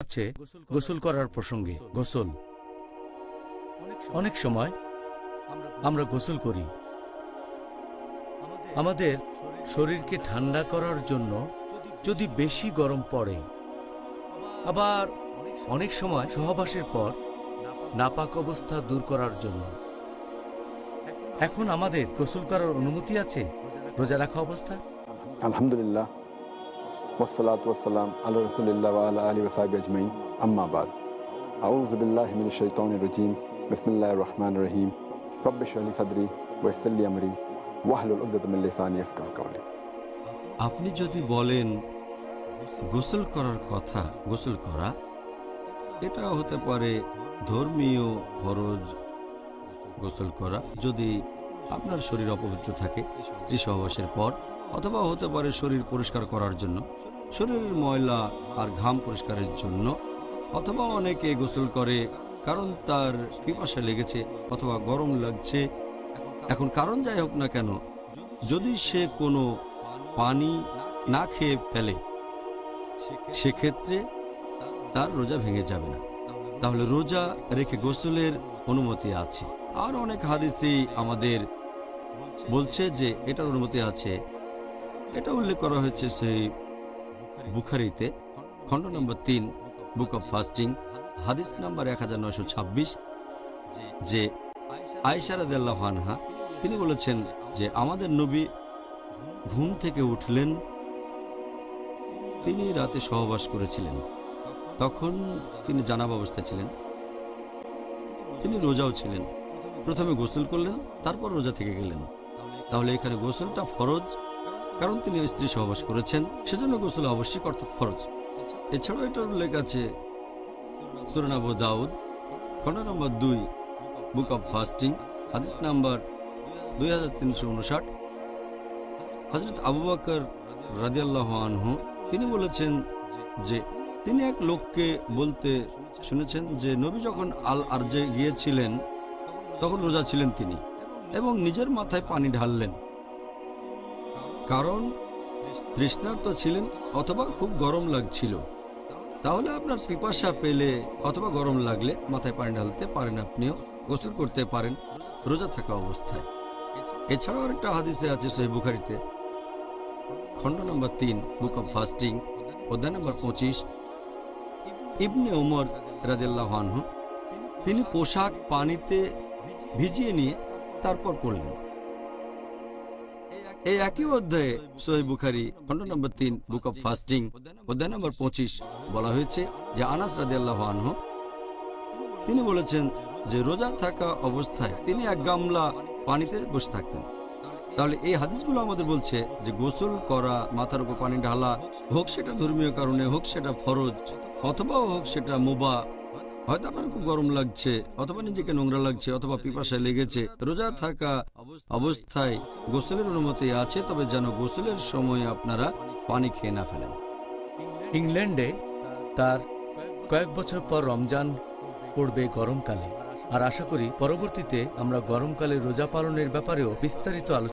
আছে গোসল করার প্রসঙ্গে। গোসল, অনেক সময় আমরা গোসল করি আমাদের শরীরকে ঠান্ডা করার জন্য, যদি বেশি গরম পড়ে। আবার অনেক সময় সহবাসের পর নাপাক অবস্থা দূর করার জন্য। এখন আমাদের গোসল করার অনুমতি আছে রোজা রাখা অবস্থায়? আলহামদুলিল্লাহ, ওয়াসসালাতু ওয়াসসালাম আলা রাসূলিল্লাহ ওয়া আলা আলিহি ওয়া সাহবিহি আজমাইন, আম্মা বাদ। আউযু বিল্লাহি মিনাশ শাইতানির রাজীম। বিসমিল্লাহির রহমানির রহিম। রব্বি ইশরাহ লি সাদরি ওয়া ইয়াসসির লি আমরি ওয়াহলুল উকদাতাম মিন লিসানি ইয়াফকাহু কওলি। আপনি যদি বলেন গোসল করার কথা, গোসল করা এটা হতে পারে ধর্মীয় ফরজ গোসল করা, যদি আপনার শরীর অপবিত্র থাকে স্ত্রী সহবাসের পর, অথবা হতে পারে শরীর পরিষ্কার করার জন্য, শরীরের ময়লা আর ঘাম পরিষ্কারের জন্য, অথবা অনেকে গোসল করে কারণ তার পিপাসা লেগেছে অথবা গরম লাগছে। এখন কারণ যাই হোক না কেন, যদি সে কোনো পানি না খেয়ে ফেলে সেক্ষেত্রে তার রোজা ভেঙে যাবে না। তাহলে রোজা রেখে গোসলের অনুমতি আছে। আর অনেক হাদিসই আমাদের বলছে যে এটার অনুমতি আছে। এটা উল্লেখ করা হয়েছে সেই বুখারীতে খণ্ড নম্বর 3, বুক অব ফাস্টিং, হাদিস নাম্বার 1926, যে আয়েশা রাদিয়াল্লাহু আনহা তিনি বলেছেন যে আমাদের নবী ঘুম থেকে উঠলেন, তিনি রাতে সহবাস করেছিলেন, তখন তিনি জানাব অবস্থায় ছিলেন, তিনি রোজাও ছিলেন। প্রথমে গোসল করলেন, তারপর রোজা থেকে গেলেন। তাহলে এখানে গোসলটা ফরজ, কারণ তিনি স্ত্রী সহবাস করেছেন, সেজন্য গোসল আবশ্যিক অর্থাৎ ফরজ। এছাড়াও এটার উল্লেখ আছে সুনান আবু দাউদ খণ্ড নম্বর 2, বুক অব ফাস্টিং, হাদিস নাম্বার 2359। হযরত আবু বকর রাদিয়াল্লাহু আনহু তিনি বলেছেন যে তিনি এক লোককে বলতে শুনেছেন যে নবী যখন আল আরজে গিয়েছিলেন তখন রোজা ছিলেন তিনি, এবং নিজের মাথায় পানি ঢাললেন, কারণ তৃষ্ণার্ত ছিলেন অথবা খুব গরম লাগছিল। তাহলে আপনার পিপাসা পেলে অথবা গরম লাগলে মাথায় পানি ঢালতে পারেন, আপনিও গোসল করতে পারেন রোজা থাকা অবস্থায়। এছাড়াও আরেকটা হাদিসে আছে সহিহ বুখারীতে খণ্ড নম্বর 3, বুক অব ফাস্টিং, অধ্যায় নম্বর 25, ইবনে ওমর রাদিয়াল্লাহু আনহু তিনি পোশাক পানিতে ভিজিয়ে নিয়ে তারপর পড়লেন। এই একই অধ্যায়ে সহিহ বুখারী খণ্ড নম্বর 3, বুক অব ফাস্টিং, অধ্যায় নম্বর 25 বলা হয়েছে যে আনাস রাদিয়াল্লাহু আনহু তিনি বলেছেন যে রোজা থাকা অবস্থায় তিনি এক গামলা পানিতে বসে থাকতেন। তাহলে এই হাদিসগুলো আমাদের বলছে যে গোসল করা, মাথার উপর পানি ঢালা, হোক সেটা ধর্মীয় কারণে, হোক সেটা ফরজ, অথবা হোক সেটা মুবাহ। হয়তো আপনার খুব গরম লাগছে, অথবা নিজেকে নোংরা লাগছে, অথবা পিপাসায় লেগেছে, রোজা থাকা অবস্থায় গোসলের অনুমতি আছে, তবে যেন গোসলের সময় আপনারা পানি খেয়ে না ফেলেন। ইংল্যান্ডে তার কয়েক বছর পর রমজান পড়বে গরমকালে, আর আশা করি পরবর্তীতে আমরা গরমকালে রোজা পালনের ব্যাপারেও বিস্তারিত আলোচনা